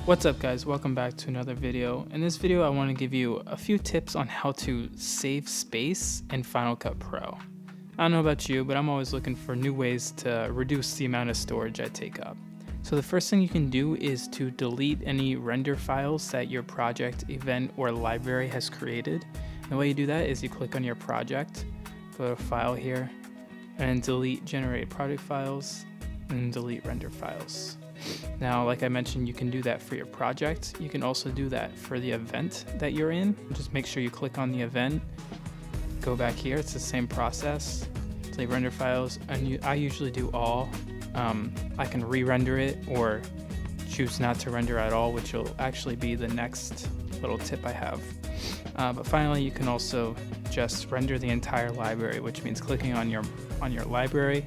What's up guys, welcome back to another video. In this video I want to give you a few tips on how to save space in Final Cut Pro. I don't know about you, but I'm always looking for new ways to reduce the amount of storage I take up. So the first thing you can do is to delete any render files that your project, event, or library has created. And the way you do that is you click on your project, go to File here, and delete generated project files, and delete render files. Now, like I mentioned, you can do that for your project. You can also do that for the event that you're in. Just make sure you click on the event, go back here, it's the same process. Delete render files, and I usually do all. I can re-render it or choose not to render at all, which will actually be the next little tip I have. But finally, you can also just render the entire library, which means clicking on your library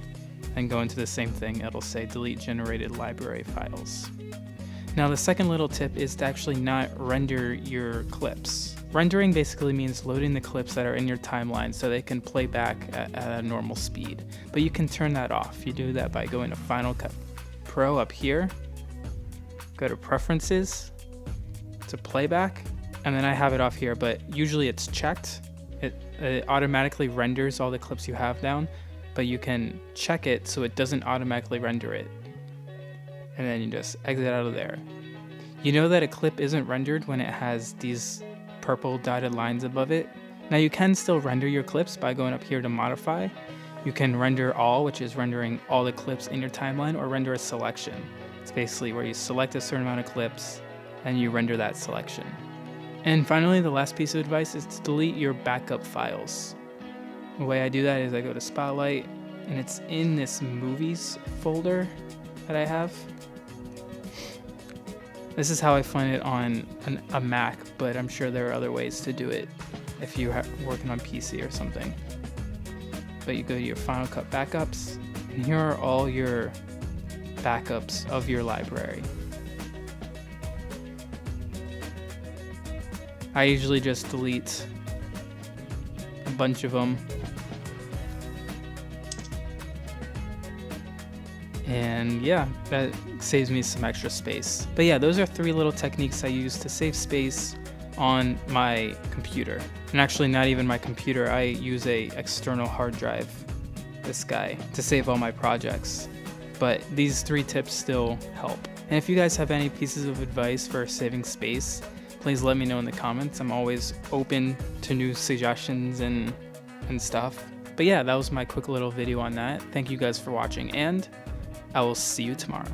and go into the same thing. It'll say delete generated library files. Now the second little tip is to actually not render your clips. Rendering basically means loading the clips that are in your timeline so they can play back at a normal speed. But you can turn that off. You do that by going to Final Cut Pro up here, go to Preferences, to Playback, and then I have it off here, but usually it's checked. It automatically renders all the clips you have down, but you can check it so it doesn't automatically render it. And then you just exit out of there. You know that a clip isn't rendered when it has these purple dotted lines above it. Now you can still render your clips by going up here to modify. You can render all, which is rendering all the clips in your timeline, or render a selection. It's basically where you select a certain amount of clips and you render that selection. And finally, the last piece of advice is to delete your backup files. The way I do that is I go to Spotlight, and it's in this Movies folder that I have. This is how I find it on a Mac, but I'm sure there are other ways to do it if you're working on PC or something. But you go to your Final Cut Backups, and here are all your backups of your library. I usually just delete a bunch of them. And yeah, that saves me some extra space. But yeah, those are 3 little techniques I use to save space on my computer. And actually not even my computer, I use a external hard drive, this guy, to save all my projects. But these 3 tips still help. And if you guys have any pieces of advice for saving space, please let me know in the comments. I'm always open to new suggestions and stuff. But yeah, that was my quick little video on that. Thank you guys for watching, and I will see you tomorrow.